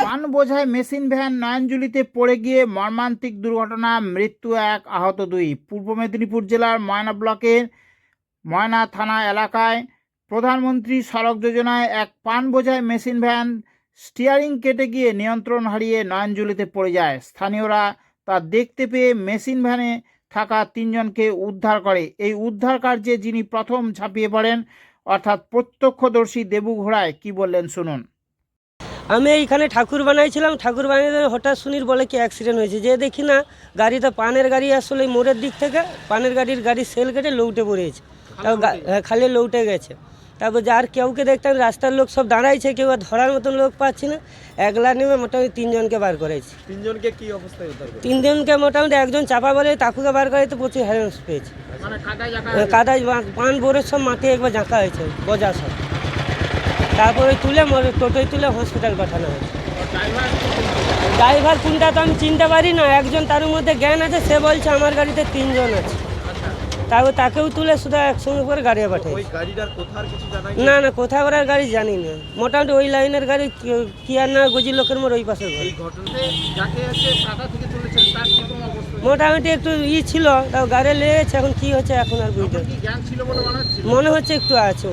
পান বোঝাই machine van নয়নজুলিতে পড়ে গিয়ে মর্মান্তিক দুর্ঘটনা, মৃত্যু 1, আহত 2। পূর্ব মেদিনীপুর জেলার ময়না ব্লকের ময়না থানা এলাকায় প্রধানমন্ত্রী সড়ক যোজনায় এক পান বোঝাই মেশিন ভ্যান স্টিয়ারিং কেটে গিয়ে নিয়ন্ত্রণ হারিয়ে নয়নজুলিতে পড়ে যায়। স্থানীয়রা তা দেখতে পেয়ে মেশিন ভ্যানে থাকা 3 জনকে উদ্ধার করে। এই উদ্ধার কার্যে যিনি প্রথম ঝাঁপিয়ে পড়েন অর্থাৎ প্রত্যক্ষদর্শী দেবু ঘোড়ায় কি বললেন শুনুন। আমি এইখানে ঠাকুর বানাইছিলাম, ঠাকুর বানিয়ে হঠাৎ শুনির বলে কি অ্যাক্সিডেন্ট হয়েছে। যে দেখি না গাড়িটা পানের গাড়ি আসলে মোড়ের দিক থেকে পানের গাড়ির সেল কেটে লৌটে পড়েছে, তাও খালি লৌটে গেছে। তারপর যার কেউকে দেখতাম রাস্তার লোক সব দাঁড়াইছে, কেউ ধরার মতন লোক পাচ্ছি না। একলা নেমে মোটামুটি 3 জনকে বার করেছি। 3 জনকে কি অবস্থায় উদ্ধার করেছে? 3 জনকে মোটামুটি একজন চাপা বলে তাকুকে বার করাইতে প্রচুর হ্যারাস পেয়েছে। কাদায় পান বোরের সব মাটি একবার জাঁকা হয়েছে, বোঝা সব। তারপরে তুলে টোটোয় তুলে হসপিটাল পাঠানো হয়েছে। ড্রাইভার কোনটা তো আমি চিনতে পারি না, একজন তার মধ্যে জ্ঞান আছে, সে বলছে আমার গাড়িতে 3 জন আছে। তারপর তাকেও তুলে শুধু একসঙ্গে করে গাড়ি পাঠাই। না না, কোথায় ওরার গাড়ি জানি না, মোটামুটি ওই লাইনের গাড়ি কি আর না গজি লোকের মোড় ওই পাশের গাড়ি। মোটামুটি একটু ছিল, তাও গাড়ি লেগেছে, এখন কি হচ্ছে এখন আর বুঝতে মনে হচ্ছে একটু আছে।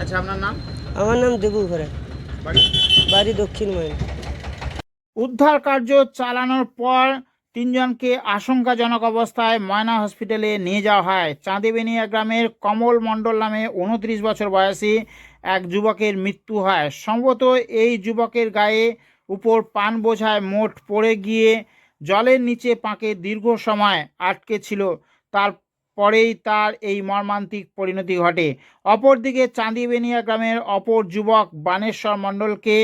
আচ্ছা, আপনার নাম? আমার নাম দেবু ঘোড়াই, বাড়ি দক্ষিণ ময়না। উদ্ধার কার্য চালানোর পর 3 জনকে আশঙ্কাজনক অবস্থায় ময়না হসপিটালে নিয়ে যাওয়া হয়। চাঁদেবেনিয়া গ্রামের কমল মণ্ডল নামে 29 বছর বয়সী এক যুবকের মৃত্যু হয়। সম্ভবত এই যুবকের গায়ে উপর পান বোঝায় মোট পড়ে গিয়ে জলের নিচে পাঁকে দীর্ঘ সময় আটকে ছিল, তারপরেই তার এই মর্মান্তিক পরিণতি ঘটে। অপরদিকে চাঁদিবেনিয়া গ্রামের অপর যুবক বানেশ্বর মণ্ডলকে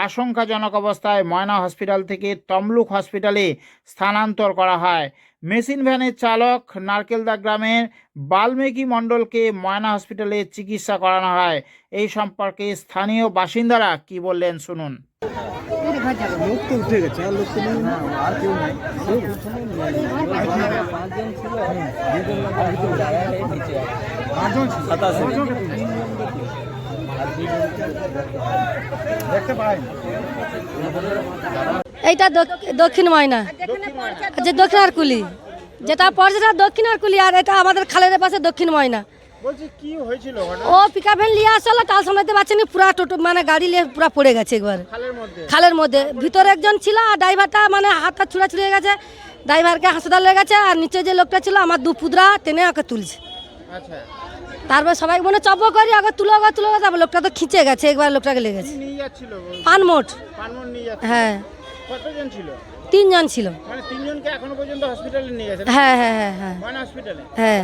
আশঙ্কাজনক অবস্থায় ময়না হসপিটাল থেকে তমলুক হসপিটালে স্থানান্তর করা হয়। মেশিন ভ্যানের চালক নারকেলদা গ্রামের বাল্মীকি মণ্ডলকে ময়না হসপিটালে চিকিৎসা করানো হয়। এই সম্পর্কে স্থানীয় বাসিন্দারা কি বললেন শুনুন। লোক তো উঠে গেছে, আর লোক তো নেই, আর কেউ নেই। দেখতে পাই এইটা দক্ষিণ ময়না, যে দক্ষিণ আরকুলি, যেটা পড়ছে সেটা দক্ষিণ আরকুলি, আর এটা আমাদের খালের পাশে দক্ষিণ ময়না। বলছি কি হয়েছিল? ও পিকআপ ভ্যান নিয়ে আসলো, তাল সামলাতে পারছেনি, পুরা টোটো মানে গাড়ি নিয়ে পুরা পড়ে গেছে একবার খালের মধ্যে। ভিতরে একজন ছিল, আর ড্রাইভারটা মানে হাতটা ছুড়ে গেছে, ড্রাইভারকে হাসপাতাল লেগে গেছে। আর নিচে যে লোকটা ছিল আমার 2 পুদরা টেনে ওকে তুলছে। তারপর সবাই মনে চব্য করি আগে তুলো, তারপর লোকটা তো খিঁচে গেছে, একবার লোকটাকে লেগেছে। পানমোট। হ্যাঁ, কতজন ছিল? 3 জন ছিল। মানে 3 জনকে এখনো পর্যন্ত হসপিটালে নিয়ে গেছে? হ্যাঁ হ্যাঁ হ্যাঁ হ্যাঁ ময়না হসপিটালে। হ্যাঁ।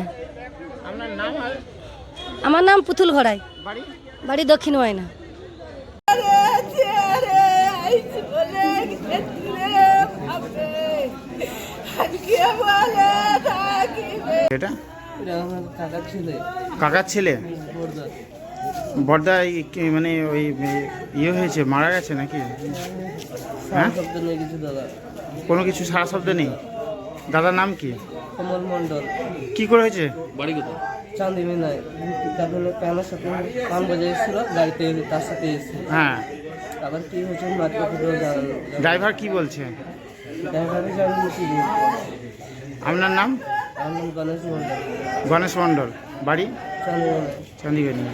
আপনার নাম? আর আমার নাম পুতুল ঘোড়াই, বাড়ি? বাড়ি দক্ষিণ ময়না। এটা কাকার ছেলে? বড়দা মানে ওই ইয়ে হয়েছে, মারা গেছে নাকি? হ্যাঁ, কোনো কিছু সারা শব্দ নেই। দাদার নাম কি? কমল মণ্ডল। কি করে হয়েছে? বাড়ি কোথায়? চাঁদিবেনিয়ায়। তারপরে কানার সাথে পান বাজে এসেছিল, গাড়িতে তার সাথে এসেছিল। হ্যাঁ, আবার কি হয়েছে মার্কেটে জানালো। ড্রাইভার কি বলছে? ড্রাইভারে জানি কি। আপনার নাম? আমার নাম গণেশ মণ্ডল, গণেশ মণ্ডল, বাড়ি চাঁদিবেনিয়া। চাঁদিবেনিয়া।